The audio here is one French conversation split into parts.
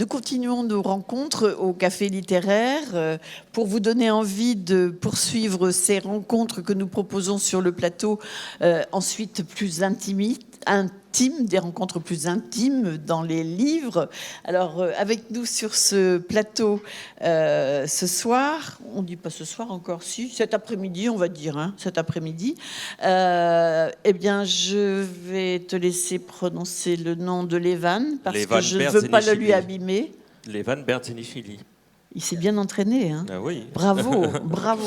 Nous continuons nos rencontres au Café littéraire pour vous donner envie de poursuivre ces rencontres que nous proposons sur le plateau, ensuite plus intimes, des rencontres plus intimes dans les livres. Alors, avec nous sur ce plateau ce soir, on ne dit pas ce soir encore, si, cet après-midi, on va dire, hein, cet après-midi, eh bien, je vais te laisser prononcer le nom de Levan, parce Levan que je ne veux pas le lui abîmer. Levan Berzenishvili. Il s'est bien entraîné, hein. Ah oui. Bravo, bravo,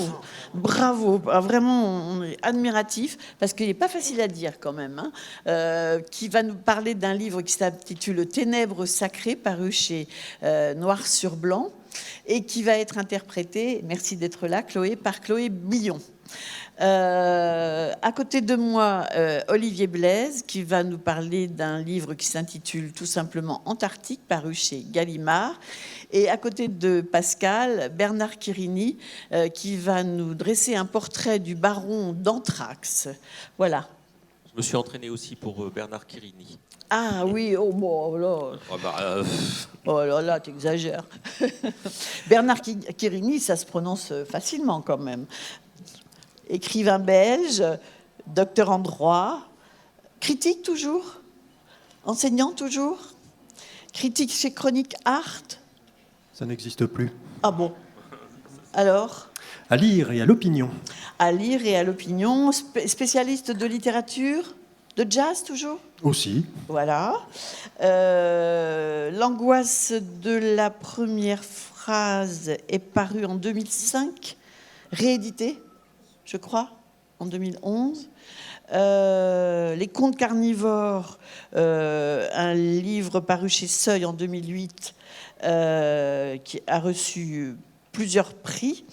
bravo. Ah, vraiment, on est admiratif, parce qu'il n'est pas facile à dire quand même, hein, qui va nous parler d'un livre qui s'intitule Ténèbres sacrées, paru chez Noir sur Blanc, et qui va être interprété, merci d'être là, Chloé, par Chloé Billon. À côté de moi, Olivier Blaise, qui va nous parler d'un livre qui s'intitule tout simplement Antarctique, paru chez Gallimard. Et à côté de Pascal, Bernard Quirini, qui va nous dresser un portrait du baron d'Anthrax. Voilà. Je me suis entraîné aussi pour Bernard Quirini. Ah oui, oh bon, là. Oh là là, t'exagères. Bernard Quirini, ça se prononce facilement quand même. Écrivain belge, docteur en droit, critique toujours, enseignant toujours, critique chez Chronique Art. Ça n'existe plus. Ah bon? Alors? À lire et à l'opinion. À lire et à l'opinion, spécialiste de littérature, de jazz toujours? Aussi. Voilà. L'angoisse de la première phrase est parue en 2005, réédité, je crois, en 2011. Les Contes carnivores, un livre paru chez Seuil en 2008, qui a reçu plusieurs prix.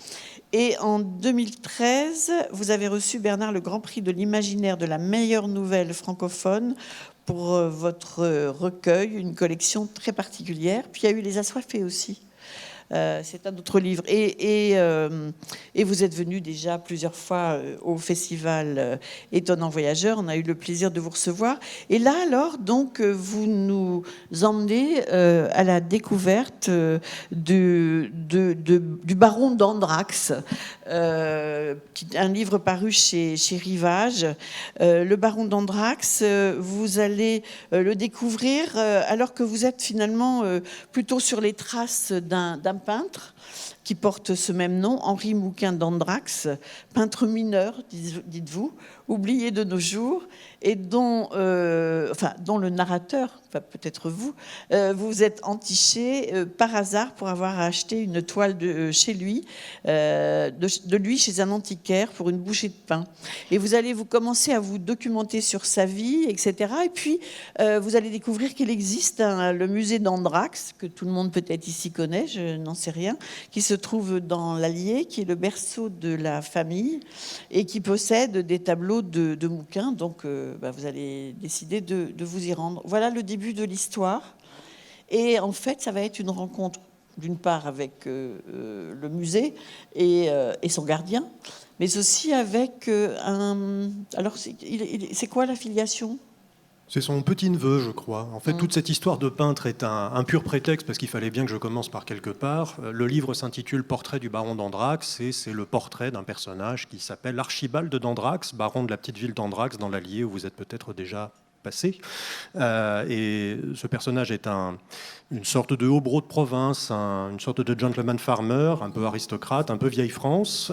Et en 2013, vous avez reçu, Bernard, le Grand Prix de l'imaginaire de la meilleure nouvelle francophone pour votre recueil, une collection très particulière. Puis il y a eu Les Assoiffés aussi. C'est un autre livre. Et vous êtes venu déjà plusieurs fois au festival Étonnant Voyageur. On a eu le plaisir de vous recevoir. Et là, alors, donc, vous nous emmenez à la découverte du baron d'Anthrax, un livre paru chez Rivage. Le baron d'Anthrax, vous allez le découvrir alors que vous êtes finalement plutôt sur les traces d'un peintre qui porte ce même nom, Henri Mouquin d'Anthrax, peintre mineur, dites-vous, oublié de nos jours, et dont le narrateur, peut-être vous, vous êtes entiché par hasard pour avoir acheté une toile de chez lui, de lui chez un antiquaire pour une bouchée de pain. Et vous allez commencer à vous documenter sur sa vie, etc. Et puis, vous allez découvrir qu'il existe le musée d'Anthrax, que tout le monde peut-être ici connaît, je n'en sais rien, qui se trouve dans l'Allier, qui est le berceau de la famille, et qui possède des tableaux de Mouquin. Donc, vous allez décider de vous y rendre. Voilà le début de l'histoire. Et en fait, ça va être une rencontre, d'une part, avec le musée et son gardien, mais aussi avec un... Alors, c'est quoi la filiation ? C'est son petit-neveu, je crois. En fait, toute cette histoire de peintre est un pur prétexte, parce qu'il fallait bien que je commence par quelque part. Le livre s'intitule Portrait du baron d'Anthrax, et c'est le portrait d'un personnage qui s'appelle Archibald d'Anthrax, baron de la petite ville d'Anthrax, dans l'Allier, où vous êtes peut-être déjà passé. Et ce personnage est une sorte de hobereau de province, une sorte de gentleman farmer, un peu aristocrate, un peu vieille France,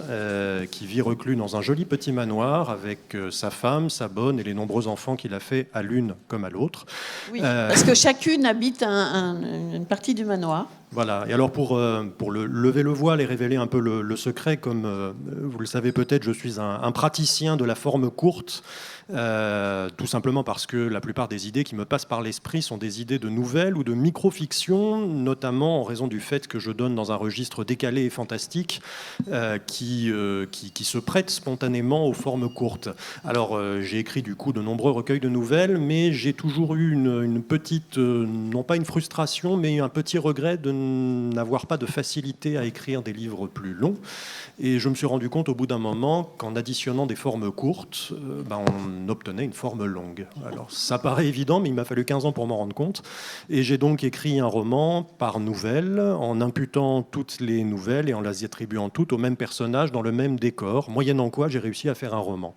qui vit reclus dans un joli petit manoir avec sa femme, sa bonne et les nombreux enfants qu'il a fait à l'une comme à l'autre. Oui, parce que chacune habite une partie du manoir. Voilà, et alors pour lever le voile et révéler un peu le secret, comme vous le savez peut-être, je suis un praticien de la forme courte, tout simplement parce que la plupart des idées qui me passent par l'esprit sont des idées de nouvelles ou de micro-fiction, notamment en raison du fait que je donne dans un registre décalé et fantastique qui se prête spontanément aux formes courtes. Alors j'ai écrit du coup de nombreux recueils de nouvelles, mais j'ai toujours eu une petite, non pas une frustration, mais un petit regret de n'avoir pas de facilité à écrire des livres plus longs. Et je me suis rendu compte au bout d'un moment qu'en additionnant des formes courtes, obtenait une forme longue. Alors ça paraît évident, mais il m'a fallu 15 ans pour m'en rendre compte. Et j'ai donc écrit un roman par nouvelle, en imputant toutes les nouvelles et en les attribuant toutes au même personnage, dans le même décor, moyennant quoi j'ai réussi à faire un roman.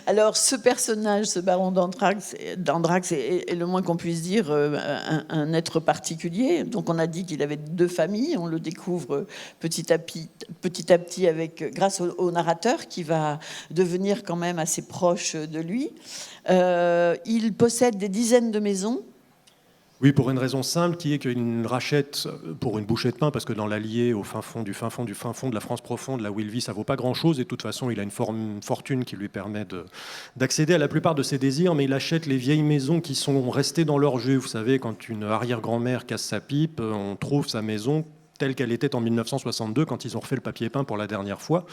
Alors, ce personnage, ce baron d'Andrax est le moins qu'on puisse dire un être particulier. Donc, on a dit qu'il avait 2 familles. On le découvre petit à petit grâce au narrateur qui va devenir quand même assez proche de lui. Il possède des dizaines de maisons. Oui, pour une raison simple, qui est qu'il rachète pour une bouchée de pain, parce que dans l'Allier, au fin fond de la France profonde, là où il vit, ça vaut pas grand-chose, et de toute façon, il a une fortune qui lui permet d'accéder à la plupart de ses désirs, mais il achète les vieilles maisons qui sont restées dans leur jus. Vous savez, quand une arrière-grand-mère casse sa pipe, on trouve sa maison telle qu'elle était en 1962, quand ils ont refait le papier peint pour la dernière fois.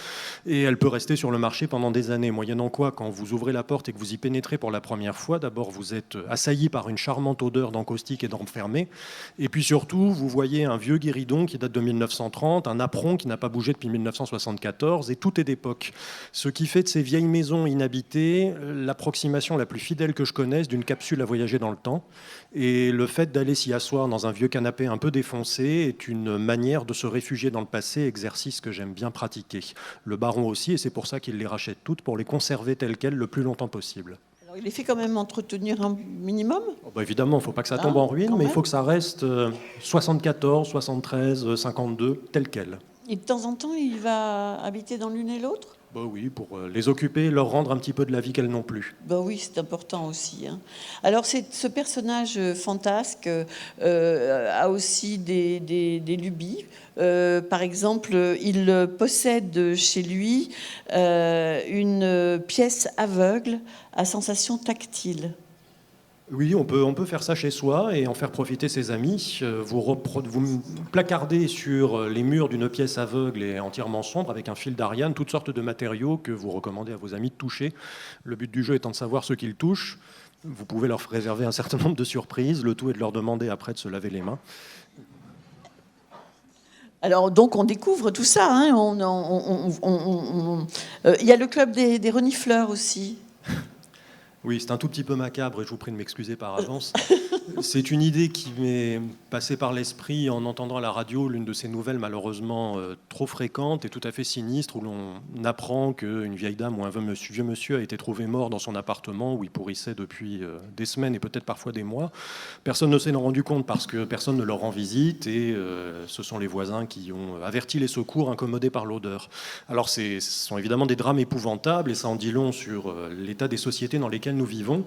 Et elle peut rester sur le marché pendant des années, moyennant quoi, quand vous ouvrez la porte et que vous y pénétrez pour la première fois, d'abord vous êtes assailli par une charmante odeur d'encaustique et d'enfermé, et puis surtout, vous voyez un vieux guéridon qui date de 1930, un apron qui n'a pas bougé depuis 1974, et tout est d'époque. Ce qui fait de ces vieilles maisons inhabitées l'approximation la plus fidèle que je connaisse d'une capsule à voyager dans le temps. Et le fait d'aller s'y asseoir dans un vieux canapé un peu défoncé est une manière de se réfugier dans le passé, exercice que j'aime bien pratiquer. Le baron aussi, et c'est pour ça qu'il les rachète toutes, pour les conserver telles quelles le plus longtemps possible. Alors, il les fait quand même entretenir un minimum. Évidemment, il ne faut pas que ça tombe en ruine, mais il faut que ça reste 74, 73, 52, tel quel. Et de temps en temps, il va habiter dans l'une et l'autre ? Oui, pour les occuper, leur rendre un petit peu de la vie qu'elles n'ont plus. Oui, c'est important aussi. Alors, ce personnage fantasque a aussi des lubies. Par exemple, il possède chez lui une pièce aveugle à sensation tactile. Oui, on peut faire ça chez soi et en faire profiter ses amis. Vous placardez sur les murs d'une pièce aveugle et entièrement sombre avec un fil d'Ariane toutes sortes de matériaux que vous recommandez à vos amis de toucher. Le but du jeu étant de savoir ce qu'ils touchent. Vous pouvez leur réserver un certain nombre de surprises. Le tout est de leur demander après de se laver les mains. Alors, donc, on découvre tout ça. Il y a le club des renifleurs aussi. Oui, c'est un tout petit peu macabre et je vous prie de m'excuser par avance. C'est une idée qui m'est passée par l'esprit en entendant à la radio l'une de ces nouvelles malheureusement trop fréquentes et tout à fait sinistres où l'on apprend qu'une vieille dame ou un vieux monsieur a été trouvé mort dans son appartement où il pourrissait depuis des semaines et peut-être parfois des mois. Personne ne s'en est rendu compte parce que personne ne leur rend visite et ce sont les voisins qui ont averti les secours incommodés par l'odeur. Alors ce sont évidemment des drames épouvantables et ça en dit long sur l'état des sociétés dans lesquelles nous vivons.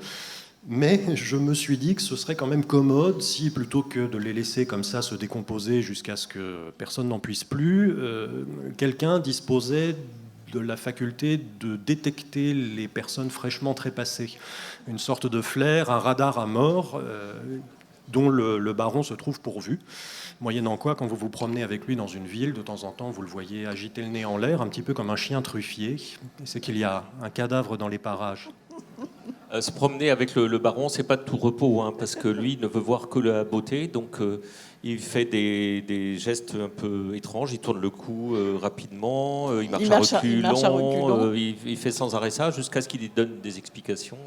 Mais je me suis dit que ce serait quand même commode si, plutôt que de les laisser comme ça se décomposer jusqu'à ce que personne n'en puisse plus, quelqu'un disposait de la faculté de détecter les personnes fraîchement trépassées. Une sorte de flair, un radar à mort dont le baron se trouve pourvu. Moyennant quoi, quand vous vous promenez avec lui dans une ville, de temps en temps, vous le voyez agiter le nez en l'air, un petit peu comme un chien truffier. C'est qu'il y a un cadavre dans les parages. Se promener avec le baron, c'est pas de tout repos, parce que lui ne veut voir que la beauté, donc il fait des gestes un peu étranges, il tourne le cou rapidement, il marche à reculons, il fait sans arrêt ça, jusqu'à ce qu'il lui donne des explications.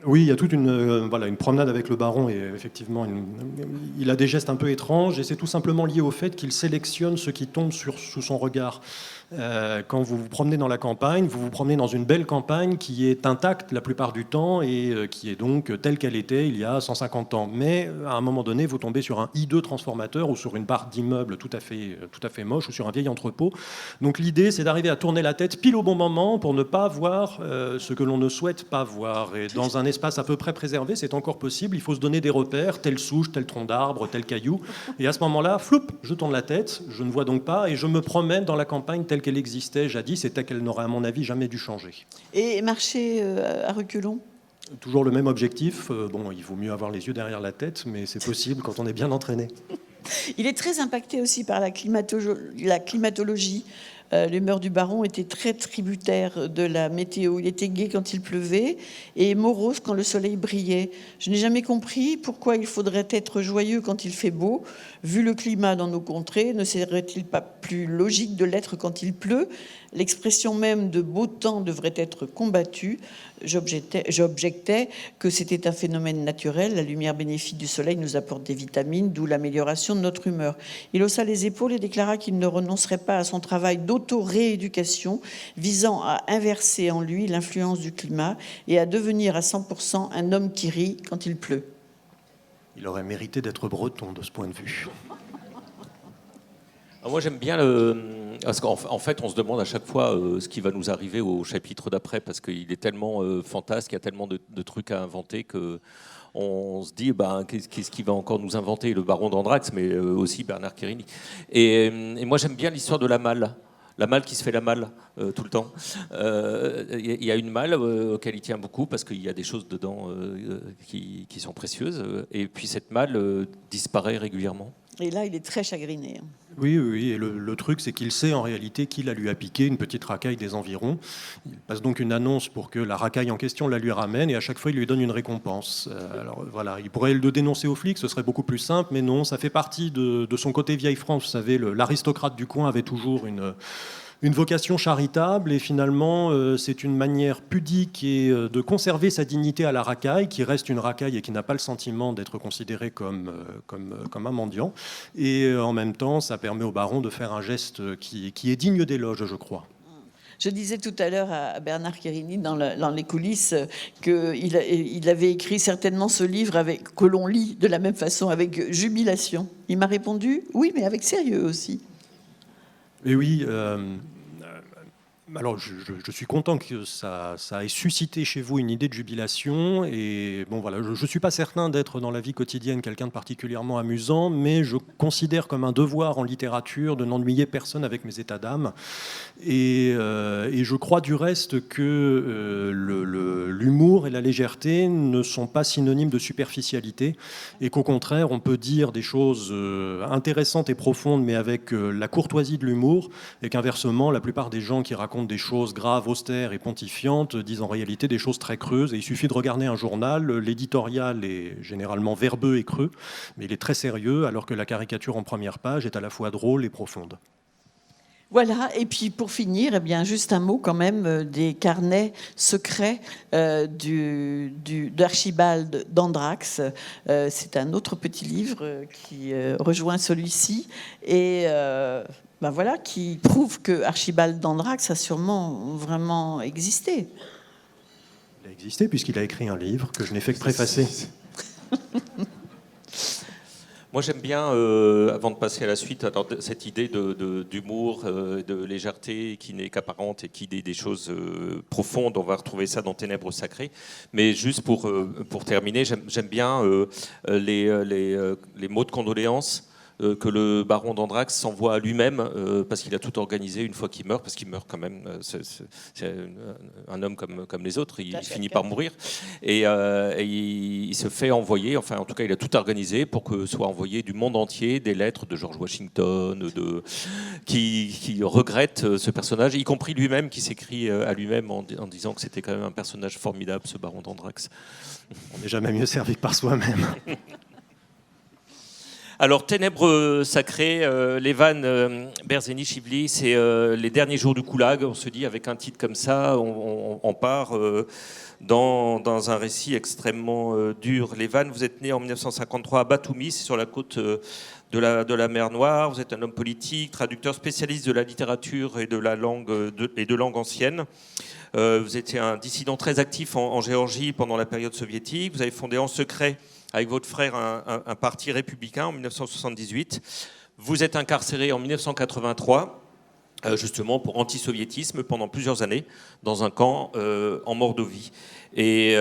Oui, il y a toute une promenade avec le baron et effectivement, il a des gestes un peu étranges et c'est tout simplement lié au fait qu'il sélectionne ceux qui tombent sous son regard. Quand vous vous promenez dans la campagne, vous vous promenez dans une belle campagne qui est intacte la plupart du temps et qui est donc telle qu'elle était il y a 150 ans. Mais à un moment donné, vous tombez sur un hideux transformateur ou sur une barre d'immeuble tout à fait moche ou sur un vieil entrepôt. Donc l'idée, c'est d'arriver à tourner la tête pile au bon moment pour ne pas voir ce que l'on ne souhaite pas voir. Et dans un espace à peu près préservé, c'est encore possible. Il faut se donner des repères, telle souche, tel tronc d'arbre, tel caillou. Et à ce moment-là, floup, je tourne la tête, je ne vois donc pas et je me promène dans la campagne telle qu'elle existait jadis et telle qu'elle n'aurait à mon avis jamais dû changer. Et marcher à reculons ? Toujours le même objectif. Il vaut mieux avoir les yeux derrière la tête, mais c'est possible quand on est bien entraîné. Il est très impacté aussi par la climatologie. L'humeur du baron était très tributaire de la météo. Il était gai quand il pleuvait et morose quand le soleil brillait. Je n'ai jamais compris pourquoi il faudrait être joyeux quand il fait beau. Vu le climat dans nos contrées, ne serait-il pas plus logique de l'être quand il pleut ? L'expression même de beau temps devrait être combattue. J'objectais que c'était un phénomène naturel. La lumière bénéfique du soleil nous apporte des vitamines, d'où l'amélioration de notre humeur. Il haussa les épaules et déclara qu'il ne renoncerait pas à son travail d'auto-rééducation visant à inverser en lui l'influence du climat et à devenir à 100% un homme qui rit quand il pleut. Il aurait mérité d'être breton de ce point de vue. Moi, j'aime bien parce qu'en fait, on se demande à chaque fois ce qui va nous arriver au chapitre d'après, parce qu'il est tellement fantasque, il y a tellement de trucs à inventer que on se dit, qu'est-ce qu'il va encore nous inventer, le baron d'Andrax, mais aussi Bernard Querini. Et moi, j'aime bien l'histoire de la malle. La malle qui se fait la malle tout le temps. Il y a une malle auquel il tient beaucoup parce qu'il y a des choses dedans qui sont précieuses. Et puis cette malle disparaît régulièrement. Et là, il est très chagriné. Oui. Et le truc, c'est qu'il sait en réalité qui la lui a piqué, une petite racaille des environs. Il passe donc une annonce pour que la racaille en question la lui ramène, et à chaque fois, il lui donne une récompense. Alors voilà, il pourrait le dénoncer aux flics, ce serait beaucoup plus simple, mais non, ça fait partie de son côté vieille France. Vous savez, l'aristocrate du coin avait toujours une vocation charitable, et finalement c'est une manière pudique et de conserver sa dignité à la racaille, qui reste une racaille et qui n'a pas le sentiment d'être considéré comme un mendiant, et en même temps ça permet au baron de faire un geste qui est digne d'éloge, je crois. Je disais tout à l'heure à Bernard Querini dans les coulisses qu'il avait écrit certainement ce livre que l'on lit de la même façon, avec jubilation. Il m'a répondu oui, mais avec sérieux aussi. Et oui, alors je suis content que ça ait suscité chez vous une idée de jubilation. Et bon voilà, je ne suis pas certain d'être dans la vie quotidienne quelqu'un de particulièrement amusant, mais je considère comme un devoir en littérature de n'ennuyer personne avec mes états d'âme. Et je crois du reste que l'humour et la légèreté ne sont pas synonymes de superficialité, et qu'au contraire, on peut dire des choses intéressantes et profondes, mais avec la courtoisie de l'humour, et qu'inversement, la plupart des gens qui racontent des choses graves, austères et pontifiantes disent en réalité des choses très creuses. Et il suffit de regarder un journal, l'éditorial est généralement verbeux et creux, mais il est très sérieux, alors que la caricature en première page est à la fois drôle et profonde. Voilà, et puis pour finir, juste un mot quand même des carnets secrets d'Archibald d'Andrax. C'est un autre petit livre qui rejoint celui-ci, et voilà, qui prouve que Archibald d'Andrax a sûrement vraiment existé. Il a existé puisqu'il a écrit un livre que je n'ai fait que préfacer. Moi, j'aime bien, avant de passer à la suite, alors, cette idée d'humour, de légèreté qui n'est qu'apparente et qui dit des choses profondes. On va retrouver ça dans Ténèbres sacrées. Mais juste pour terminer, j'aime bien les mots de condoléances que le baron d'Andrax s'envoie à lui-même parce qu'il a tout organisé une fois qu'il meurt, parce qu'il meurt quand même, c'est un homme comme les autres, il finit par mourir, et il se fait envoyer, enfin en tout cas il a tout organisé pour que soit envoyé du monde entier des lettres de George Washington qui regrette ce personnage, y compris lui-même, qui s'écrit à lui-même en disant que c'était quand même un personnage formidable, ce baron d'Andrax. On n'est jamais mieux servi que par soi-même. Alors, Ténèbres sacrées, Levan Berzeni-Chivli, c'est les derniers jours du Goulag. On se dit, avec un titre comme ça, on part dans un récit extrêmement dur. Levan, vous êtes né en 1953 à Batumi, c'est sur la côte de la mer Noire. Vous êtes un homme politique, traducteur spécialiste de la littérature et de la langue ancienne. Vous étiez un dissident très actif en Géorgie pendant la période soviétique. Vous avez fondé en secret avec votre frère un parti républicain en 1978. Vous êtes incarcéré en 1983, justement pour antisoviétisme pendant plusieurs années, dans un camp en Mordovie. Et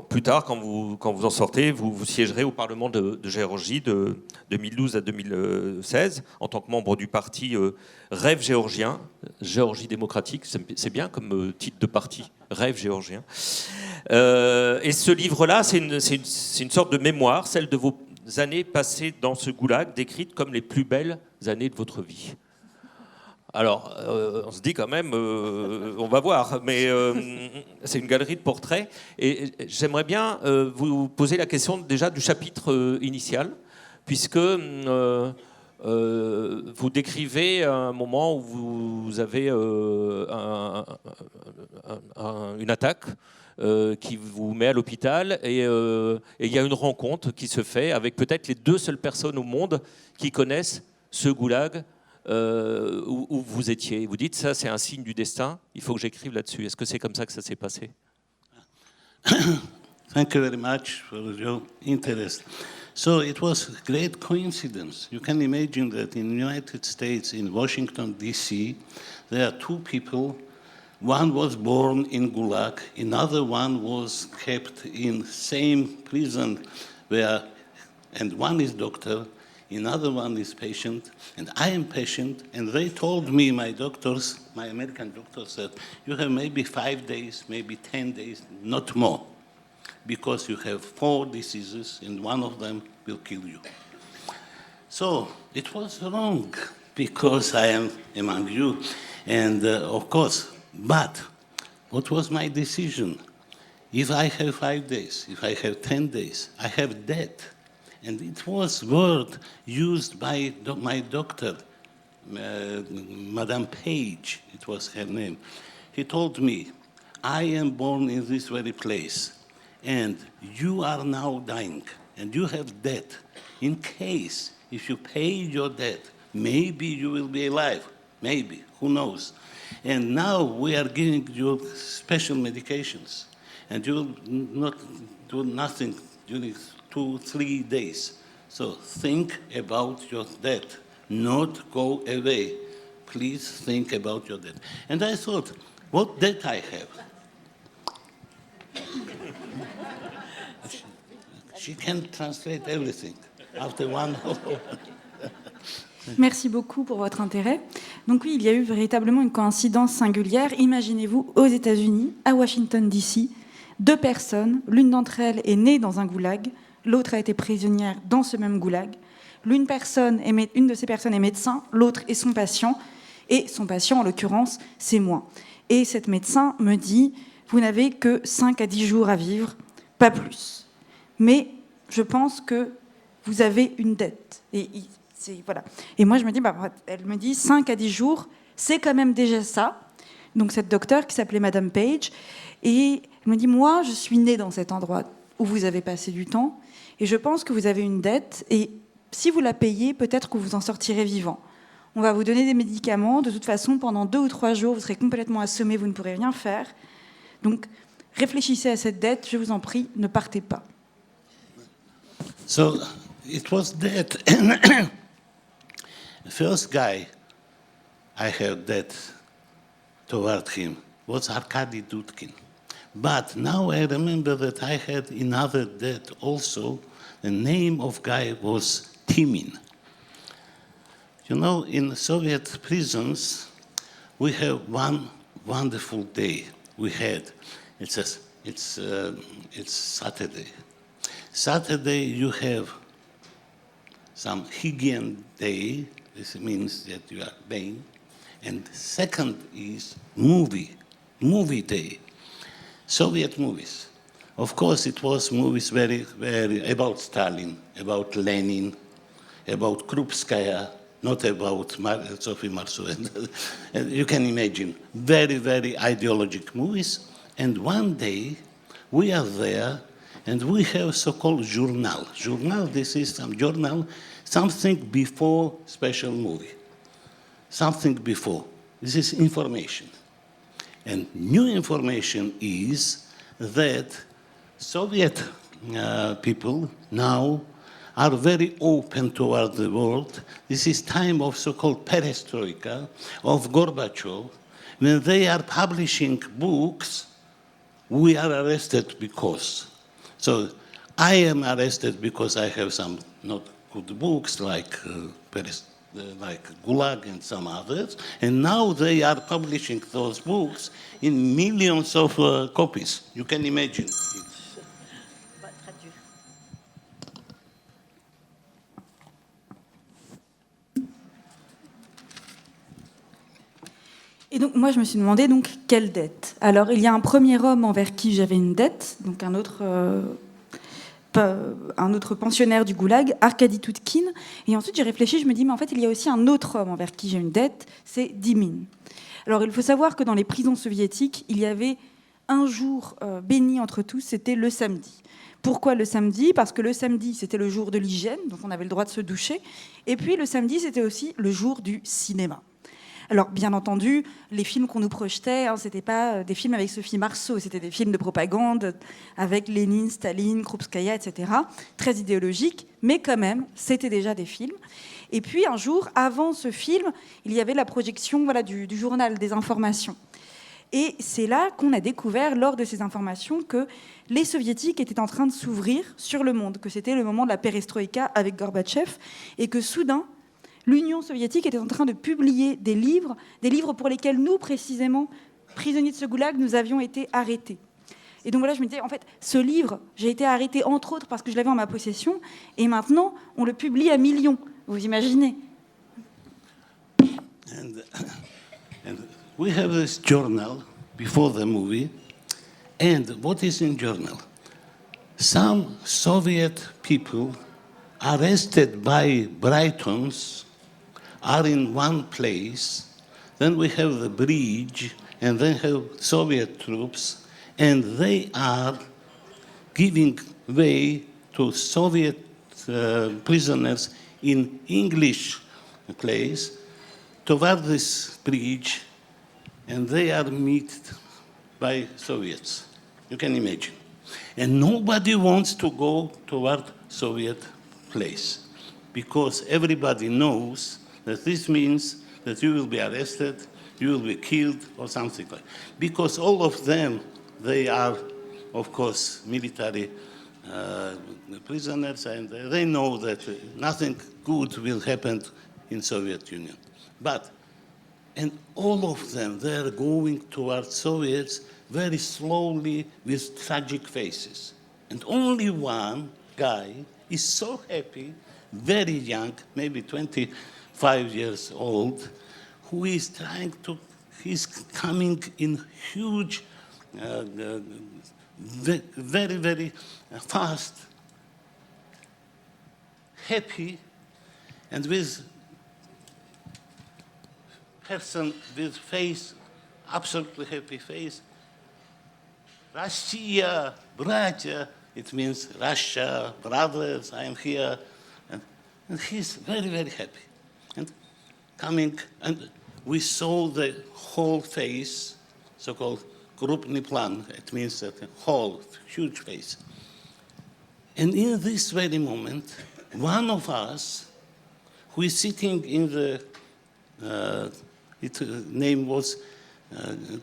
plus tard, quand vous en sortez, vous siégerez au Parlement de Géorgie de 2012 à 2016, en tant que membre du parti Rêve géorgien, Géorgie démocratique, c'est bien comme titre de parti, Rêve géorgien. Et ce livre-là, c'est une sorte de mémoire, celle de vos années passées dans ce goulag, décrites comme les plus belles années de votre vie. Alors, on se dit quand même, on va voir, mais c'est une galerie de portraits. Et j'aimerais bien vous poser la question déjà du chapitre initial, puisque vous décrivez un moment où vous avez une attaque qui vous met à l'hôpital, et il y a une rencontre qui se fait avec peut-être les 2 seules personnes au monde qui connaissent ce goulag où vous étiez. Vous dites, ça c'est un signe du destin, il faut que j'écrive là-dessus. Est-ce que c'est comme ça que ça s'est passé? Thank you very much for your interest. So it was a great coincidence. You can imagine that in the United States, in Washington, D.C., there are 2 people. One was born in Gulag, another one was kept in same prison where, and one is doctor, another one is patient, and I am patient, and they told me, my doctors, my American doctors said, you have maybe 5 days, maybe 10 days, not more, because you have 4 diseases, and one of them will kill you. So it was wrong, because I am among you, and of course, but what was my decision? If I have 5 days, if I have 10 days, I have debt. And it was word used by my doctor, Madame Page, it was her name. He told me, I am born in this very place, and you are now dying, and you have debt. In case, if you pay your debt, maybe you will be alive, maybe, who knows. And now we are giving you special medications, and you will not do nothing during 2-3 days. So think about your debt, not go away. Please think about your debt. And I thought, what debt I have? She can translate everything after 1 hour. Merci beaucoup pour votre intérêt. Donc oui, il y a eu véritablement une coïncidence singulière. Imaginez-vous, aux États-Unis, à Washington, D.C., 2 personnes, l'une d'entre elles est née dans un goulag, l'autre a été prisonnière dans ce même goulag. Une de ces personnes est médecin, l'autre est son patient, et son patient, en l'occurrence, c'est moi. Et cette médecin me dit, vous n'avez que 5 à 10 jours à vivre, pas plus. Mais je pense que vous avez une dette. Voilà. Et moi, je me dis, elle me dit 5 à 10 jours, c'est quand même déjà ça. Donc, cette docteure qui s'appelait Madame Page. Et elle me dit, moi, je suis née dans cet endroit où vous avez passé du temps. Et je pense que vous avez une dette. Et si vous la payez, peut-être que vous en sortirez vivant. On va vous donner des médicaments. De toute façon, pendant 2 ou 3 jours, vous serez complètement assommé, vous ne pourrez rien faire. Donc, réfléchissez à cette dette. Je vous en prie, ne partez pas. So, it was debt. The first guy I had debt toward him was Arkady Dudkin. But now I remember that I had another debt also. The name of guy was Timin. You know, in Soviet prisons, we have one wonderful day. We had, it's Saturday. Saturday you have some hygiene day. This means that you are paying. And second is movie day. Soviet movies. Of course, it was movies very, very about Stalin, about Lenin, about Krupskaya, not about Sophie Marceau. And you can imagine, very, very ideological movies. And one day, we are there, and we have so-called journal. Journal, this is some journal, something before special movie. Something before. This is information. And new information is that Soviet people now are very open toward the world. This is time of so-called perestroika of Gorbachev. When they are publishing books, we are arrested because. So I am arrested because I have some not good books like Gulag and some others, and now they are publishing those books in millions of copies. You can imagine. Et donc, moi, je me suis demandé, donc, quelle dette ? Alors, il y a un premier homme envers qui j'avais une dette, donc un autre pensionnaire du Goulag, Arkady Toutkin. Et ensuite, j'ai réfléchi, je me dis, mais en fait, il y a aussi un autre homme envers qui j'ai une dette, c'est Dimin. Alors, il faut savoir que dans les prisons soviétiques, il y avait un jour béni entre tous, c'était le samedi. Pourquoi le samedi ? Parce que le samedi, c'était le jour de l'hygiène, donc on avait le droit de se doucher. Et puis, le samedi, c'était aussi le jour du cinéma. Alors, bien entendu, les films qu'on nous projetait, ce n'étaient pas des films avec Sophie Marceau, c'était des films de propagande avec Lénine, Staline, Krupskaya, etc. Très idéologiques, mais quand même, c'était déjà des films. Et puis, un jour, avant ce film, il y avait la projection du journal des informations. Et c'est là qu'on a découvert, lors de ces informations, que les soviétiques étaient en train de s'ouvrir sur le monde, que c'était le moment de la perestroïka avec Gorbatchev, et que soudain, l'Union soviétique était en train de publier des livres pour lesquels nous, précisément, prisonniers de ce goulag, nous avions été arrêtés. Et donc voilà, je me disais, en fait, ce livre, j'ai été arrêtée, entre autres, parce que je l'avais en ma possession, et maintenant, on le publie à millions. Vous imaginez ? And we have this journal before the movie, and what is in journal? Some Soviet people arrested by Brightons are in one place, then we have the bridge, and then have Soviet troops, and they are giving way to Soviet prisoners in English place toward this bridge, and they are met by Soviets. You can imagine. And nobody wants to go toward Soviet place because everybody knows that this means that you will be arrested, you will be killed, or something like that. Because all of them, they are, of course, military prisoners, and they know that nothing good will happen in Soviet Union. And all of them, they are going towards Soviets very slowly with tragic faces. And only one guy is so happy, very young, maybe 25 years old, who is he's coming in huge, very, very fast, happy, and with person with face, absolutely happy face. Russia, bratya, it means Russia, brothers, I am here. And he's very, very happy. And coming, and we saw the whole face, so-called krupny plan. It means that whole, huge face. And in this very moment, one of us, who is sitting in the its name was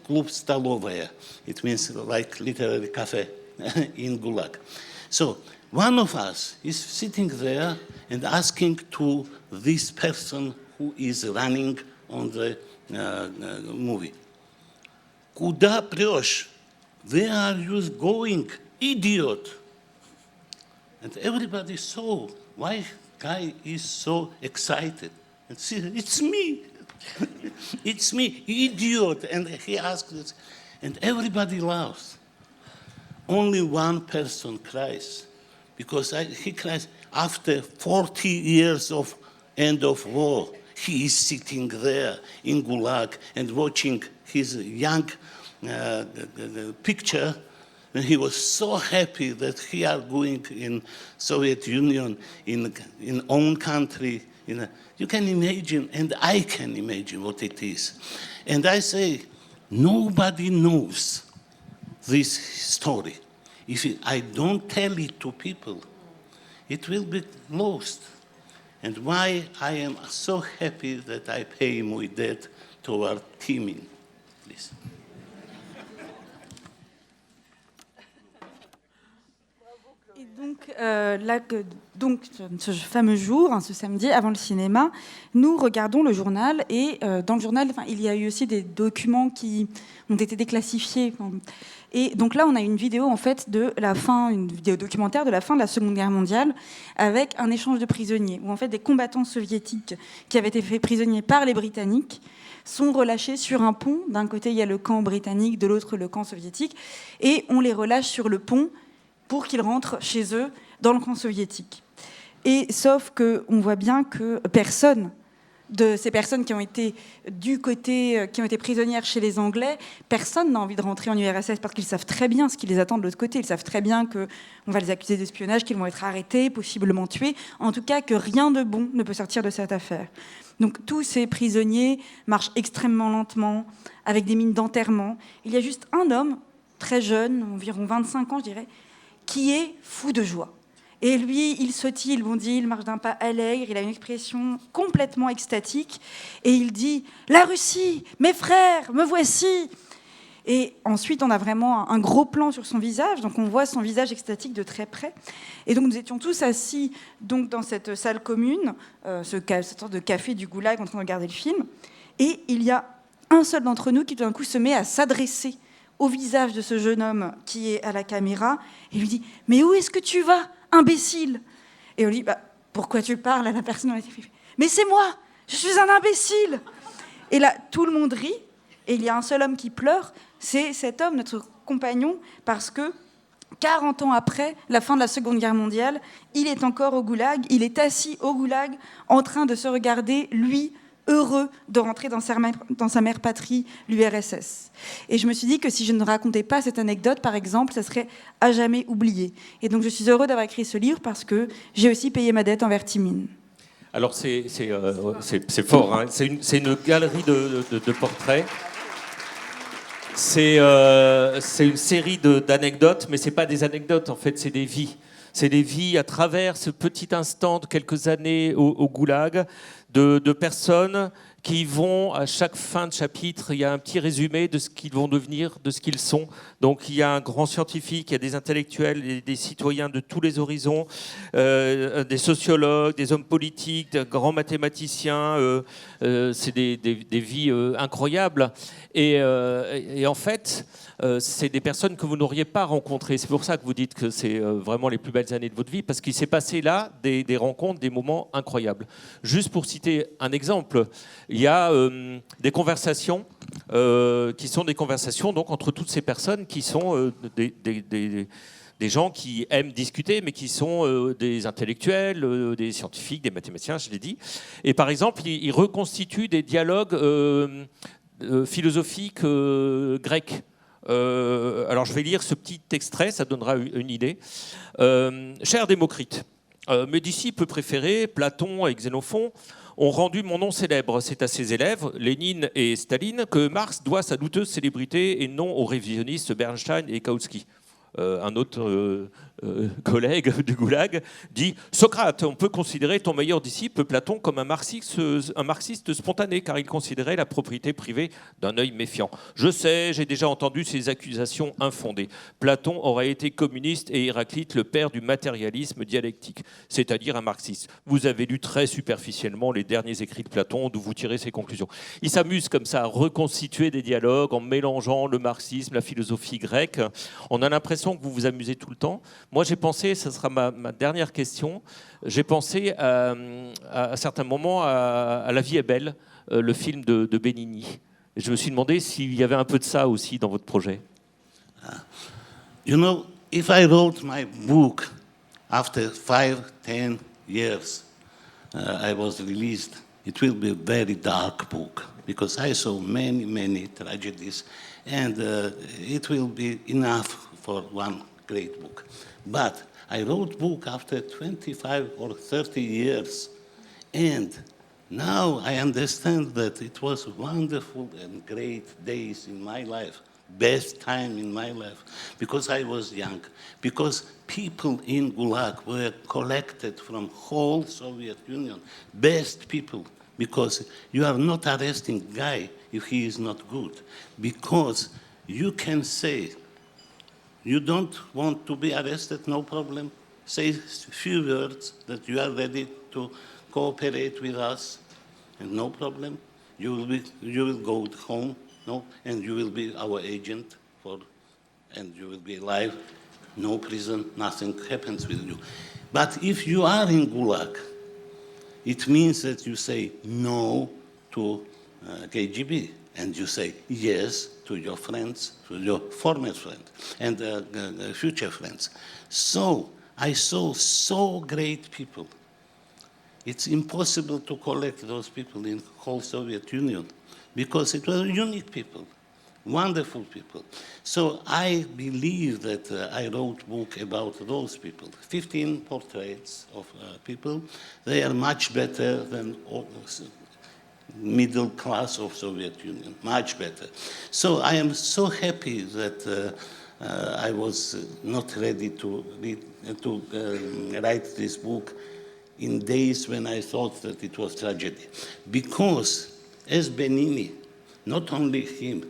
Klub Stalovaya. It means like literary cafe in Gulag. So one of us is sitting there and asking to this person who is running on the movie, "Куда прешь? Where are you going, idiot?" And everybody saw why guy is so excited. And see, it's me. It's me, idiot. And he asked this, and everybody laughs. Only one person cries, because he cries after 40 years of end of war. He is sitting there in Gulag and watching his young picture, and he was so happy that he are going in Soviet Union, in own country. You can imagine, and I can imagine what it is. And I say, nobody knows this story. If I don't tell it to people, it will be lost. And why I am so happy that I pay my debt toward Timin. Please. Et donc, ce fameux jour, ce samedi, avant le cinéma, nous regardons le journal et dans le journal, il y a eu aussi des documents qui ont été déclassifiés. Et donc là, on a une vidéo en fait de la fin, une vidéo documentaire de la fin de la Seconde Guerre mondiale avec un échange de prisonniers où en fait des combattants soviétiques qui avaient été faits prisonniers par les Britanniques sont relâchés sur un pont. D'un côté, il y a le camp britannique, de l'autre, le camp soviétique. Et on les relâche sur le pont pour qu'ils rentrent chez eux dans le camp soviétique. Et sauf qu'on voit bien que personne de ces personnes qui ont été qui ont été prisonnières chez les Anglais, personne n'a envie de rentrer en URSS parce qu'ils savent très bien ce qui les attend de l'autre côté. Ils savent très bien qu'on va les accuser d'espionnage, qu'ils vont être arrêtés, possiblement tués. En tout cas, que rien de bon ne peut sortir de cette affaire. Donc tous ces prisonniers marchent extrêmement lentement, avec des mines d'enterrement. Il y a juste un homme, très jeune, environ 25 ans, je dirais, qui est fou de joie. Et lui, il sautille, il bondit, il marche d'un pas allègre, il a une expression complètement extatique. Et il dit « La Russie, mes frères, me voici !» Et ensuite, on a vraiment un gros plan sur son visage. Donc, on voit son visage extatique de très près. Et donc, nous étions tous assis donc, dans cette salle commune, cette sorte de café du Goulag, en train de regarder le film. Et il y a un seul d'entre nous qui, tout d'un coup, se met à s'adresser au visage de ce jeune homme qui est à la caméra et lui dit « Mais où est-ce que tu vas, imbécile ?» Et on lui dit « Pourquoi tu parles à la personne dans la télé ?»« Mais c'est moi, je suis un imbécile !» Et là, tout le monde rit, et il y a un seul homme qui pleure, c'est cet homme, notre compagnon, parce que 40 ans après la fin de la Seconde Guerre mondiale, il est encore au Goulag, il est assis au Goulag, en train de se regarder, lui, heureux de rentrer dans sa mère patrie, l'URSS. Et je me suis dit que si je ne racontais pas cette anecdote, par exemple, ça serait à jamais oublié. Et donc je suis heureux d'avoir écrit ce livre parce que j'ai aussi payé ma dette envers Timine. Alors c'est fort, hein. C'est une galerie de portraits. C'est une série d'anecdotes, mais c'est pas des anecdotes, en fait, c'est des vies. C'est des vies à travers ce petit instant de quelques années au Goulag, de personnes qui vont, à chaque fin de chapitre, il y a un petit résumé de ce qu'ils vont devenir, de ce qu'ils sont. Donc il y a un grand scientifique, il y a des intellectuels, des citoyens de tous les horizons, des sociologues, des hommes politiques, des grands mathématiciens. C'est des vies incroyables. Et en fait, c'est des personnes que vous n'auriez pas rencontrées. C'est pour ça que vous dites que c'est vraiment les plus belles années de votre vie, parce qu'il s'est passé là des rencontres, des moments incroyables. Juste pour citer un exemple, il y a des conversations qui sont des conversations donc, entre toutes ces personnes qui sont des gens qui aiment discuter, mais qui sont des intellectuels, des scientifiques, des mathématiciens, je l'ai dit. Et par exemple, ils reconstituent des dialogues philosophiques grecs. Alors je vais lire ce petit extrait, ça donnera une idée. Cher Démocrite, mes disciples préférés, Platon et Xénophon, ont rendu mon nom célèbre. C'est à ses élèves, Lénine et Staline, que Marx doit sa douteuse célébrité et non aux révisionnistes Bernstein et Kautsky. Un autre collègue du Goulag dit « Socrate, on peut considérer ton meilleur disciple, Platon, comme un marxiste spontané, car il considérait la propriété privée d'un œil méfiant. Je sais, j'ai déjà entendu ces accusations infondées. Platon aurait été communiste et Héraclite le père du matérialisme dialectique, c'est-à-dire un marxiste. Vous avez lu très superficiellement les derniers écrits de Platon, d'où vous tirez ses conclusions. » Il s'amuse comme ça à reconstituer des dialogues en mélangeant le marxisme, la philosophie grecque. On a l'impression que vous vous amusez tout le temps. Moi, j'ai pensé, ce sera ma dernière question, j'ai pensé à certains moments à La vie est belle, le film de Benigni. Et je me suis demandé s'il y avait un peu de ça aussi dans votre projet. You know, if I wrote my book after 5-10 years, I was released, it will be a very dark book because I saw many tragedies and it will be enough for one great book. But I wrote book after 25 or 30 years, and now I understand that it was wonderful and great days in my life, best time in my life, because I was young, because people in Gulag were collected from whole Soviet Union, best people, because you are not arresting guy if he is not good, because you can say, you don't want to be arrested, no problem. Say a few words that you are ready to cooperate with us, and no problem. You will go home, no, and you will be our agent and you will be alive. No prison, nothing happens with you. But if you are in Gulag, it means that you say no to KGB, and you say yes to your friends, to your former friends, and future friends. So I saw so great people. It's impossible to collect those people in the whole Soviet Union because it were unique people, wonderful people. So I believe that I wrote a book about those people, 15 portraits of people. They are much better than all, middle class of Soviet Union, much better. So I am so happy that I was not ready to write this book in days when I thought that it was tragedy. Because as Benini, not only him,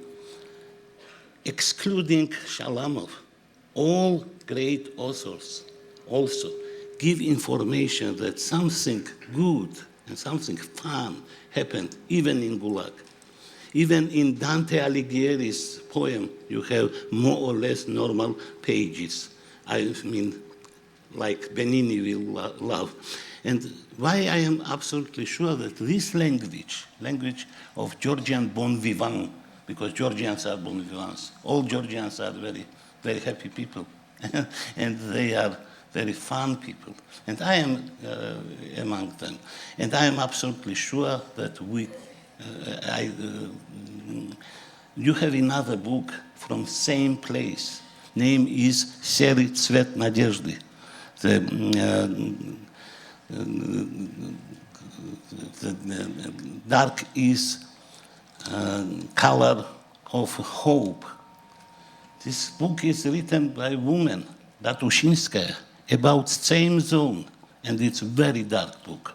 excluding Shalamov, all great authors also give information that something good and something fun happened even in Gulag. Even in Dante Alighieri's poem, you have more or less normal pages. I mean, like Benini will love. And why I am absolutely sure that this language of Georgian bon vivant, because Georgians are bon vivants, all Georgians are very, very happy people, and they are very fun people. And I am among them. And I am absolutely sure that you have another book from same place. Name is Серый цвет надежды. The dark is color of hope. This book is written by a woman, Datushinskaya, about same zone, and it's a very dark book.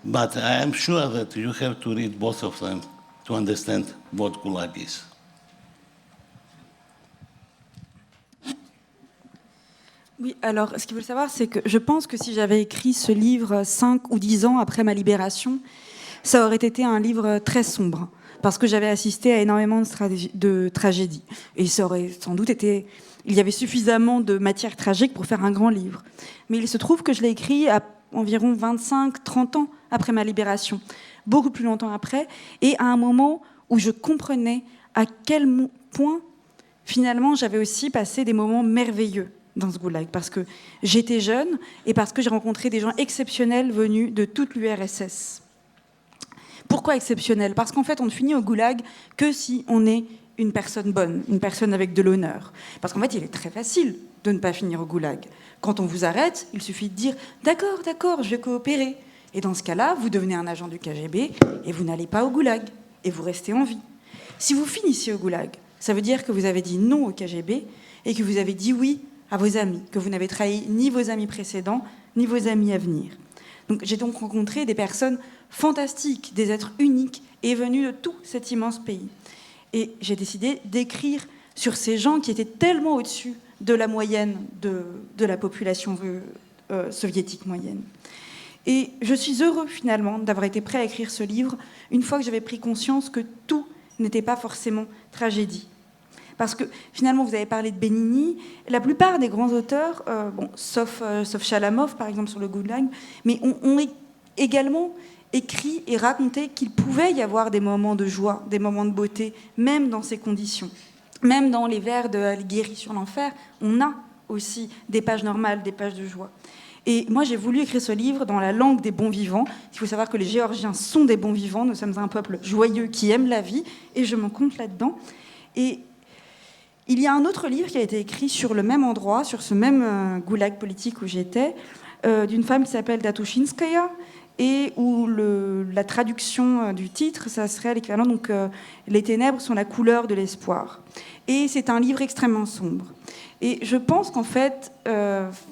But I am sure that you have to read both of them to understand what Gulag is. Oui, alors ce qu'il faut savoir, c'est que je pense que si j'avais écrit ce livre 5 ou 10 ans après ma libération, ça aurait été un livre très sombre, parce que j'avais assisté à énormément de tragédies. Et ça aurait sans doute été... Il y avait suffisamment de matière tragique pour faire un grand livre. Mais il se trouve que je l'ai écrit à environ 25-30 ans après ma libération, beaucoup plus longtemps après, et à un moment où je comprenais à quel point, finalement, j'avais aussi passé des moments merveilleux dans ce goulag, parce que j'étais jeune et parce que j'ai rencontré des gens exceptionnels venus de toute l'URSS. Pourquoi exceptionnels ? Parce qu'en fait, on ne finit au goulag que si on est une personne bonne, une personne avec de l'honneur. Parce qu'en fait, il est très facile de ne pas finir au goulag. Quand on vous arrête, il suffit de dire « D'accord, je vais coopérer ». Et dans ce cas-là, vous devenez un agent du KGB et vous n'allez pas au goulag et vous restez en vie. Si vous finissez au goulag, ça veut dire que vous avez dit non au KGB et que vous avez dit oui à vos amis, que vous n'avez trahi ni vos amis précédents, ni vos amis à venir. Donc, j'ai donc rencontré des personnes fantastiques, des êtres uniques et venus de tout cet immense pays. Et j'ai décidé d'écrire sur ces gens qui étaient tellement au-dessus de la moyenne de la population soviétique moyenne. Et je suis heureux, finalement, d'avoir été prêt à écrire ce livre une fois que j'avais pris conscience que tout n'était pas forcément tragédie. Parce que, finalement, vous avez parlé de Benini, la plupart des grands auteurs, sauf Shalamov, par exemple, sur le Goulag, mais ont également écrit et raconté qu'il pouvait y avoir des moments de joie, des moments de beauté, même dans ces conditions. Même dans les vers de Alighieri sur l'enfer, on a aussi des pages normales, des pages de joie. Et moi, j'ai voulu écrire ce livre dans la langue des bons vivants. Il faut savoir que les Géorgiens sont des bons vivants. Nous sommes un peuple joyeux qui aime la vie, et je m'en compte là-dedans. Et il y a un autre livre qui a été écrit sur le même endroit, sur ce même goulag politique où j'étais, d'une femme qui s'appelle Datushinskaya, et où la traduction du titre, ça serait l'équivalent, donc les ténèbres sont la couleur de l'espoir. Et c'est un livre extrêmement sombre. Et je pense qu'en fait,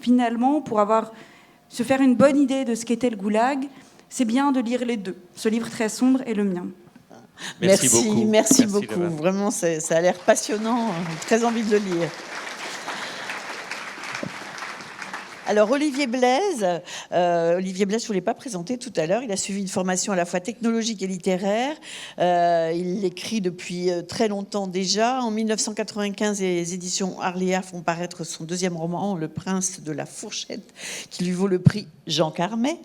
finalement, pour se faire une bonne idée de ce qu'était le goulag, c'est bien de lire les deux, ce livre très sombre et le mien. Merci beaucoup. Vraiment, ça a l'air passionnant, très envie de le lire. Alors Olivier Blaise, je ne vous l'ai pas présenté tout à l'heure, il a suivi une formation à la fois technologique et littéraire. Il écrit depuis très longtemps déjà. En 1995, les éditions Arléa font paraître son deuxième roman, Le Prince de la Fourchette, qui lui vaut le prix Jean Carmet.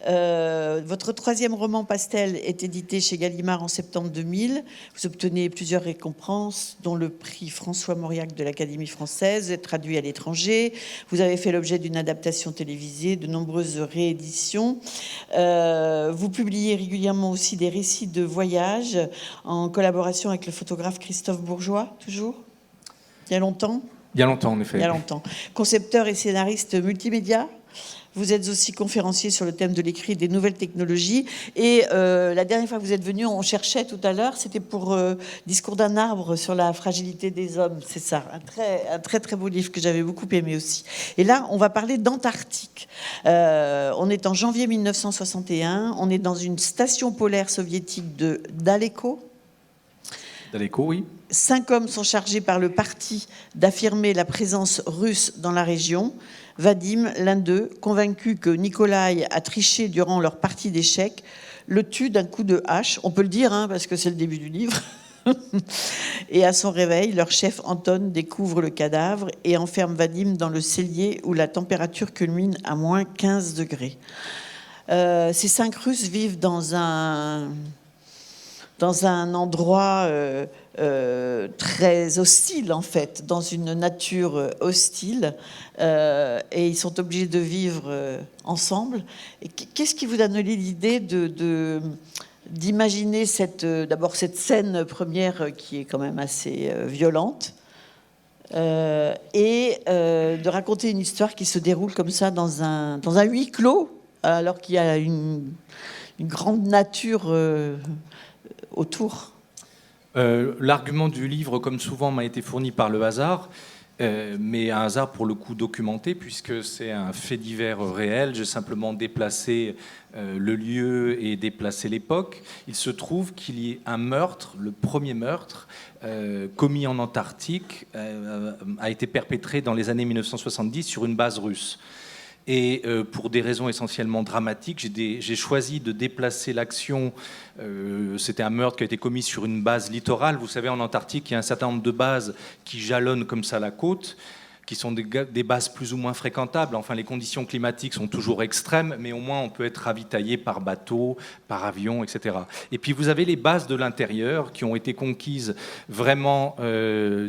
Votre troisième roman, Pastel, est édité chez Gallimard en septembre 2000. Vous obtenez plusieurs récompenses, dont le prix François Mauriac de l'Académie française. Vous êtes traduit à l'étranger. Vous avez fait l'objet d'une adaptation télévisée, de nombreuses rééditions. Vous publiez régulièrement aussi des récits de voyage en collaboration avec le photographe Christophe Bourgeois, toujours. Il y a longtemps. Il y a longtemps, en effet. Il y a longtemps. Concepteur et scénariste multimédia. Vous êtes aussi conférencier sur le thème de l'écrit et des nouvelles technologies. Et la dernière fois que vous êtes venu, on cherchait tout à l'heure, c'était pour Discours d'un arbre sur la fragilité des hommes. C'est ça, un très très beau livre que j'avais beaucoup aimé aussi. Et là, on va parler d'Antarctique. On est en janvier 1961. On est dans une station polaire soviétique de Daleko. Daleko, oui. 5 hommes sont chargés par le parti d'affirmer la présence russe dans la région. Vadim, l'un d'eux, convaincu que Nikolai a triché durant leur partie d'échecs, le tue d'un coup de hache. On peut le dire, hein, parce que c'est le début du livre. Et à son réveil, leur chef Anton découvre le cadavre et enferme Vadim dans le cellier où la température culmine à moins 15 degrés. Ces 5 Russes vivent dans un endroit très hostile, en fait, dans une nature hostile, et ils sont obligés de vivre ensemble. Et qu'est-ce qui vous a donné l'idée d'imaginer d'abord cette scène première qui est quand même assez violente, et de raconter une histoire qui se déroule comme ça dans un huis clos, alors qu'il y a une grande nature autour? L'argument du livre, comme souvent, m'a été fourni par le hasard, mais un hasard pour le coup documenté, puisque c'est un fait divers réel. J'ai simplement déplacé le lieu et déplacé l'époque. Il se trouve qu'il y ait un meurtre, le premier meurtre, commis en Antarctique, a été perpétré dans les années 1970 sur une base russe. Et pour des raisons essentiellement dramatiques, j'ai choisi de déplacer l'action. C'était un meurtre qui a été commis sur une base littorale. Vous savez, en Antarctique, il y a un certain nombre de bases qui jalonnent comme ça la côte, qui sont des bases plus ou moins fréquentables. Enfin, les conditions climatiques sont toujours extrêmes, mais au moins on peut être ravitaillé par bateau, par avion, etc. Et puis vous avez les bases de l'intérieur qui ont été conquises vraiment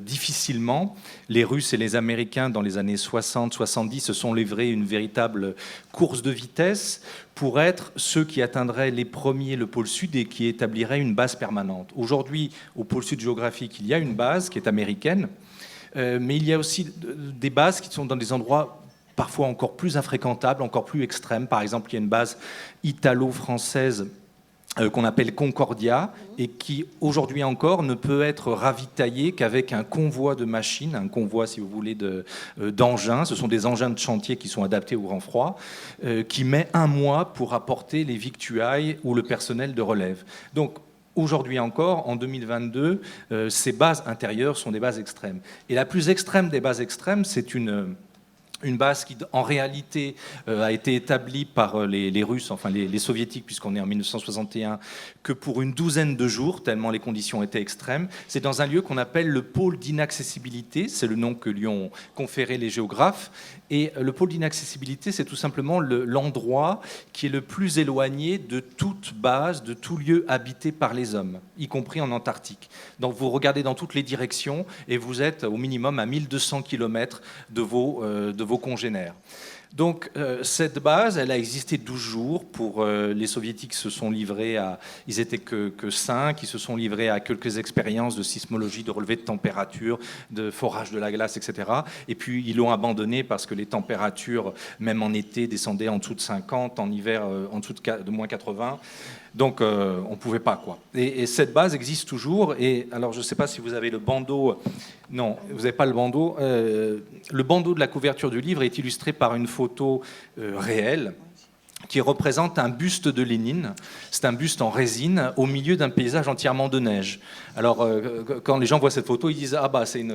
difficilement. Les Russes et les Américains, dans les années 60-70, se sont livrés une véritable course de vitesse pour être ceux qui atteindraient les premiers le pôle sud et qui établiraient une base permanente. Aujourd'hui, au pôle sud géographique, il y a une base qui est américaine, mais il y a aussi des bases qui sont dans des endroits parfois encore plus infréquentables, encore plus extrêmes. Par exemple, il y a une base italo-française qu'on appelle Concordia et qui, aujourd'hui encore, ne peut être ravitaillée qu'avec un convoi de machines, un convoi, si vous voulez, d'engins. Ce sont des engins de chantier qui sont adaptés au grand froid, qui met 1 mois pour apporter les victuailles ou le personnel de relève. Donc, aujourd'hui encore, en 2022, ces bases intérieures sont des bases extrêmes. Et la plus extrême des bases extrêmes, c'est une base qui, en réalité, a été établie par les Russes, enfin les Soviétiques, puisqu'on est en 1961, que pour une douzaine de jours, tellement les conditions étaient extrêmes. C'est dans un lieu qu'on appelle le pôle d'inaccessibilité, c'est le nom que lui ont conféré les géographes. Et le pôle d'inaccessibilité, c'est tout simplement l'endroit qui est le plus éloigné de toute base, de tout lieu habité par les hommes, y compris en Antarctique. Donc vous regardez dans toutes les directions et vous êtes au minimum à 1200 km de vos congénères. Donc cette base, elle a existé 12 jours. Pour les Soviétiques, se sont livrés à, ils étaient que 5, ils se sont livrés à quelques expériences de sismologie, de relevé de température, de forage de la glace, etc. Et puis ils l'ont abandonné parce que les températures, même en été, descendaient en dessous de 50, en hiver en dessous de moins 80. Donc on ne pouvait pas, quoi. Et cette base existe toujours. Et alors je ne sais pas si vous avez le bandeau. Non, vous n'avez pas le bandeau. Le bandeau de la couverture du livre est illustré par une photo réelle qui représente un buste de Lénine. C'est un buste en résine au milieu d'un paysage entièrement de neige. Alors, quand les gens voient cette photo, ils disent « Ah bah, c'est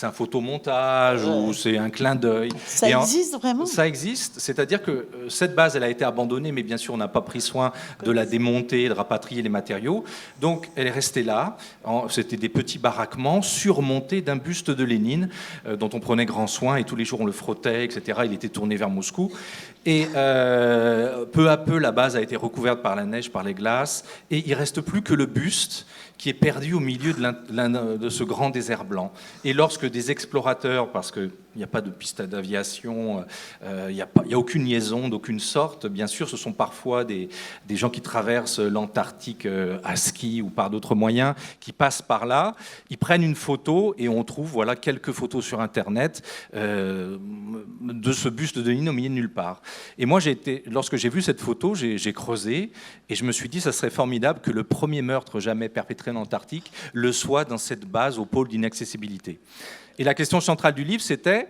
un photomontage ou c'est un clin d'œil ». Ça existe vraiment ? Ça existe, c'est-à-dire que cette base, elle a été abandonnée, mais bien sûr, on n'a pas pris soin de la démonter, de rapatrier les matériaux. Donc, elle est restée là. C'était des petits baraquements surmontés d'un buste de Lénine, dont on prenait grand soin, et tous les jours, on le frottait, etc. Il était tourné vers Moscou. Et peu à peu, la base a été recouverte par la neige, par les glaces, et il ne reste plus que le buste qui est perdu au milieu de ce grand désert blanc. Et lorsque des explorateurs, parce qu'il n'y a pas de piste d'aviation, il n'y a aucune liaison d'aucune sorte, bien sûr, ce sont parfois des gens qui traversent l'Antarctique à ski ou par d'autres moyens, qui passent par là, ils prennent une photo et on trouve voilà, quelques photos sur Internet de ce buste de Lénine au milieu de nulle part. Et moi, lorsque j'ai vu cette photo, j'ai creusé et je me suis dit, ça serait formidable que le premier meurtre jamais perpétré en Antarctique le soit dans cette base au pôle d'inaccessibilité. Et la question centrale du livre, c'était,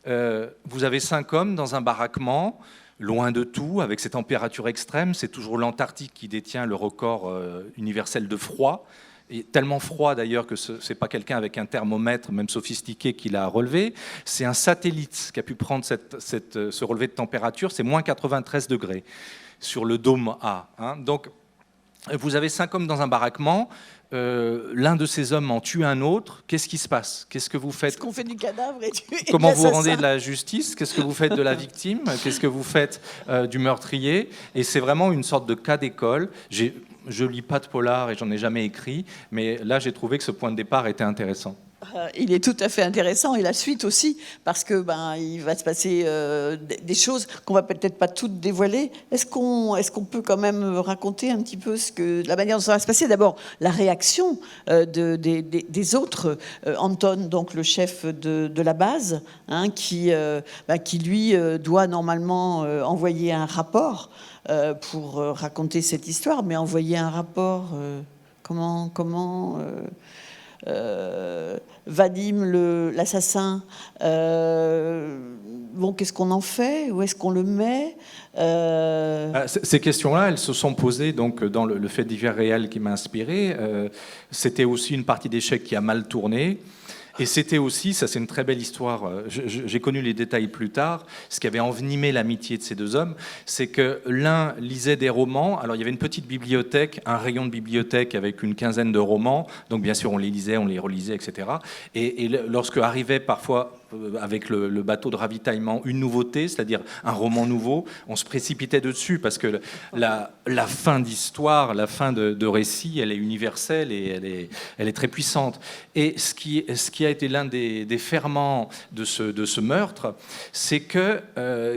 vous avez 5 hommes dans un baraquement, loin de tout, avec ces températures extrêmes, c'est toujours l'Antarctique qui détient le record universel de froid, et tellement froid d'ailleurs que ce n'est pas quelqu'un avec un thermomètre, même sophistiqué, qui l'a relevé, c'est un satellite qui a pu prendre ce relevé de température, c'est moins 93 degrés sur le dôme A. Hein. Donc, vous avez 5 hommes dans un baraquement, l'un de ces hommes en tue un autre, qu'est-ce qui se passe ? Qu'est-ce que vous faites ? Est-ce qu'on fait du cadavre et Comment vous rendez de la justice ? Qu'est-ce que vous faites de la victime ? Qu'est-ce que vous faites du meurtrier ? Et c'est vraiment une sorte de cas d'école. Je lis pas de polar et j'en ai jamais écrit, mais là j'ai trouvé que ce point de départ était intéressant. Il est tout à fait intéressant, et la suite aussi, parce que il va se passer des choses qu'on va peut-être pas toutes dévoiler. Est-ce qu'on peut quand même raconter un petit peu la manière dont ça va se passer ? D'abord, la réaction des autres. Anton, donc le chef de la base, hein, qui lui doit normalement envoyer un rapport pour raconter cette histoire, mais envoyer un rapport, comment Vadim, l'assassin, qu'est-ce qu'on en fait ? Où est-ce qu'on le met ? Ces questions-là, elles se sont posées donc, dans le fait divers réel qui m'a inspiré. C'était aussi une partie d'échecs qui a mal tourné. Et c'était aussi, ça c'est une très belle histoire, j'ai connu les détails plus tard, ce qui avait envenimé l'amitié de ces 2 hommes, c'est que l'un lisait des romans, alors il y avait une petite bibliothèque, un rayon de bibliothèque avec une quinzaine de romans, donc bien sûr on les lisait, on les relisait, etc. Et lorsque arrivait parfois avec le bateau de ravitaillement une nouveauté, c'est-à-dire un roman nouveau, on se précipitait dessus parce que la fin d'histoire, la fin de récit, elle est universelle et elle est très puissante. Et ce qui a été l'un des ferments de ce meurtre, c'est que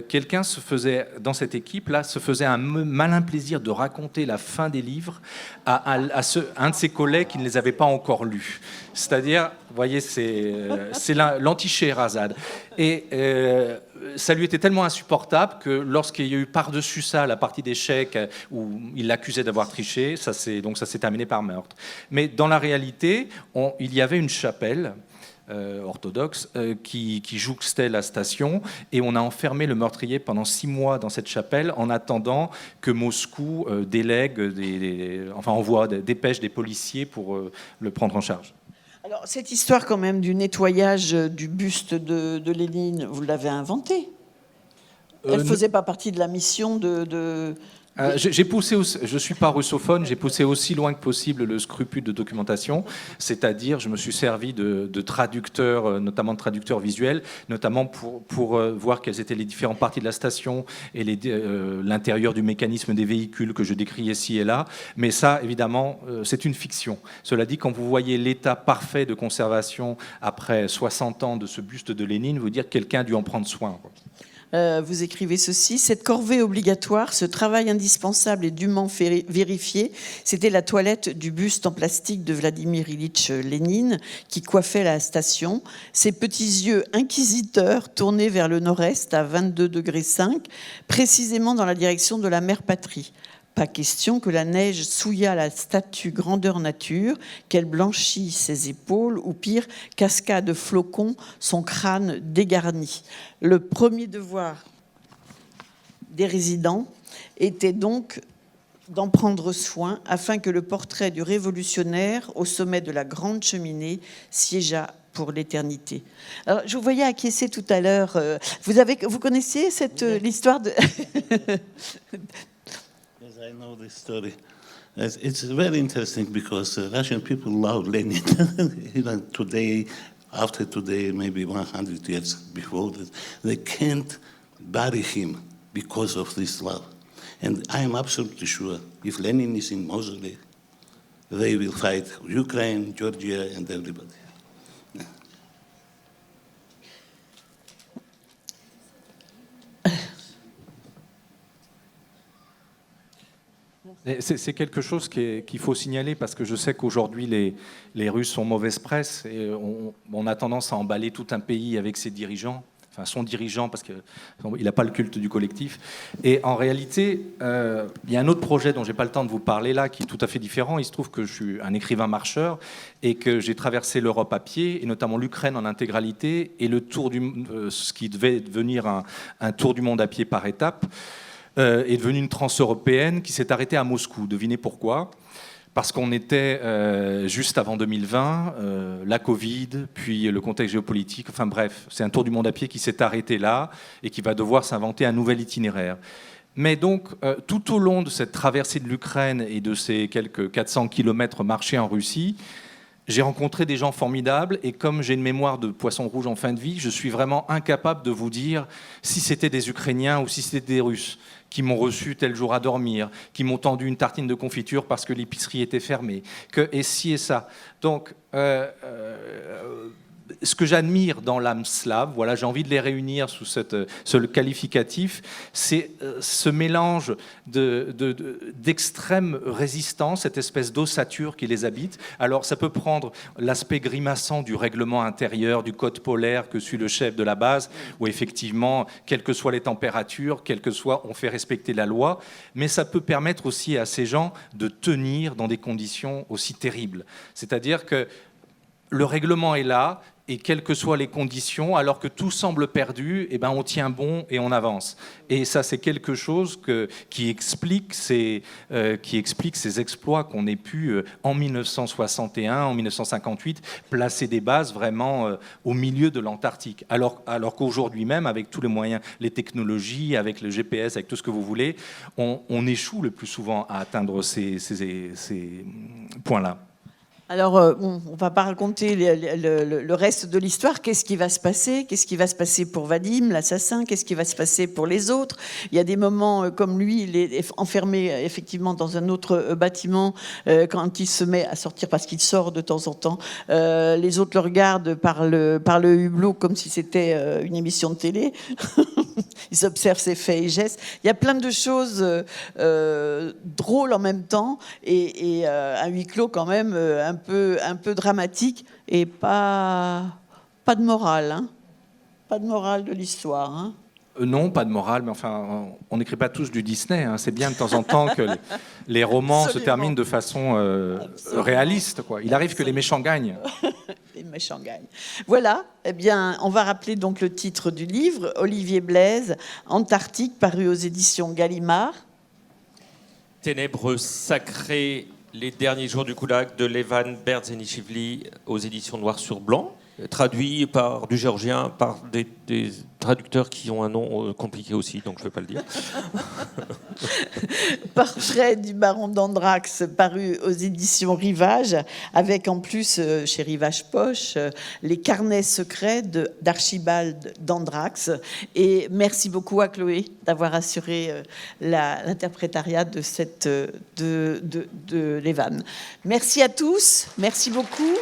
quelqu'un dans cette équipe-là, se faisait un malin plaisir de raconter la fin des livres à un de ses collègues qui ne les avait pas encore lus. C'est-à-dire, vous voyez, c'est l'anti-Scheherazade. Et ça lui était tellement insupportable que lorsqu'il y a eu par-dessus ça la partie d'échecs où il l'accusait d'avoir triché, ça s'est terminé par meurtre. Mais dans la réalité, il y avait une chapelle orthodoxe qui jouxtait la station, et on a enfermé le meurtrier pendant 6 mois dans cette chapelle en attendant que Moscou envoie dépêche des policiers pour le prendre en charge. Alors, cette histoire quand même du nettoyage du buste de Lénine, vous l'avez inventée ? Elle ne faisait pas partie de la mission de... J'ai poussé, je ne suis pas russophone, j'ai poussé aussi loin que possible le scrupule de documentation, c'est-à-dire je me suis servi de traducteurs, notamment de traducteurs visuels, notamment pour voir quelles étaient les différentes parties de la station et l'intérieur du mécanisme des véhicules que je décris ici et là. Mais ça, évidemment, c'est une fiction. Cela dit, quand vous voyez l'état parfait de conservation après 60 ans de ce buste de Lénine, vous dire que quelqu'un a dû en prendre soin, quoi. Vous écrivez ceci: cette corvée obligatoire, ce travail indispensable et dûment vérifié, c'était la toilette du buste en plastique de Vladimir Ilitch Lénine qui coiffait la station. Ses petits yeux inquisiteurs tournés vers le nord-est à 22,5 degrés, précisément dans la direction de la mère patrie. Pas question que la neige souillât la statue grandeur nature, qu'elle blanchît ses épaules, ou pire, casqua de flocons son crâne dégarni. Le premier devoir des résidents était donc d'en prendre soin afin que le portrait du révolutionnaire au sommet de la grande cheminée siégeât pour l'éternité. Alors, je vous voyais acquiescer tout à l'heure. Vous connaissiez l'histoire de... Yes, I know this story. It's very interesting because Russian people love Lenin. Even today, after today, maybe 100 years before that, they can't bury him because of this love. And I am absolutely sure if Lenin is in mausoleum, they will fight Ukraine, Georgia, and everybody. C'est quelque chose qu'il faut signaler parce que je sais qu'aujourd'hui les Russes ont mauvaise presse et on a tendance à emballer tout un pays avec ses dirigeants, enfin son dirigeant parce qu'il n'a pas le culte du collectif. Et en réalité, il y a un autre projet dont je n'ai pas le temps de vous parler là qui est tout à fait différent. Il se trouve que je suis un écrivain marcheur et que j'ai traversé l'Europe à pied et notamment l'Ukraine en intégralité et ce qui devait devenir un tour du monde à pied par étapes. Est devenue une transeuropéenne qui s'est arrêtée à Moscou. Devinez pourquoi ? Parce qu'on était juste avant 2020, la Covid, puis le contexte géopolitique, enfin bref, c'est un tour du monde à pied qui s'est arrêté là et qui va devoir s'inventer un nouvel itinéraire. Mais donc, tout au long de cette traversée de l'Ukraine et de ces quelques 400 kilomètres marchés en Russie, j'ai rencontré des gens formidables et comme j'ai une mémoire de poisson rouge en fin de vie, je suis vraiment incapable de vous dire si c'était des Ukrainiens ou si c'était des Russes qui m'ont reçu tel jour à dormir, qui m'ont tendu une tartine de confiture parce que l'épicerie était fermée, et ci et ça. Donc, ce que j'admire dans l'âme slave, voilà, j'ai envie de les réunir sous ce qualificatif, c'est ce mélange d'extrême résistance, cette espèce d'ossature qui les habite. Alors ça peut prendre l'aspect grimaçant du règlement intérieur, du code polaire que suit le chef de la base, où effectivement, quelles que soient les températures, quel que soit, on fait respecter la loi, mais ça peut permettre aussi à ces gens de tenir dans des conditions aussi terribles. C'est-à-dire que le règlement est là, et quelles que soient les conditions, alors que tout semble perdu, eh ben on tient bon et on avance. Et ça, c'est quelque chose qui explique ces exploits qu'on ait pu, en 1961, en 1958, placer des bases vraiment au milieu de l'Antarctique. Alors qu'aujourd'hui même, avec tous les moyens, les technologies, avec le GPS, avec tout ce que vous voulez, on échoue le plus souvent à atteindre ces points-là. Alors, on ne va pas raconter le reste de l'histoire. Qu'est-ce qui va se passer ? Qu'est-ce qui va se passer pour Vadim, l'assassin ? Qu'est-ce qui va se passer pour les autres ? Il y a des moments, comme lui, il est enfermé effectivement dans un autre bâtiment quand il se met à sortir, parce qu'il sort de temps en temps. Les autres le regardent par le hublot comme si c'était une émission de télé. Ils observent ses faits et gestes. Il y a plein de choses drôles en même temps et un huis clos quand même un peu dramatique et pas de morale, hein. Pas de morale de l'histoire, hein. Non, pas de morale, mais enfin, on n'écrit pas tous du Disney. Hein. C'est bien de temps en temps que les romans se terminent de façon réaliste, quoi. Il arrive que les méchants gagnent. Les méchants gagnent. Voilà, eh bien, on va rappeler donc le titre du livre, Olivier Blaise, Antarctique, paru aux éditions Gallimard. Ténèbres sacrées, les derniers jours du Goulag de Levan Berdzenichvili aux éditions Noir sur Blanc, traduit par du géorgien par des traducteurs qui ont un nom compliqué aussi, donc je ne vais pas le dire. Portrait du baron d'Andrax, paru aux éditions Rivage, avec en plus, chez Rivage Poche, les carnets secrets d'Archibald d'Andrax. Et merci beaucoup à Chloé d'avoir assuré l'interprétariat de Levan. Merci à tous, merci beaucoup.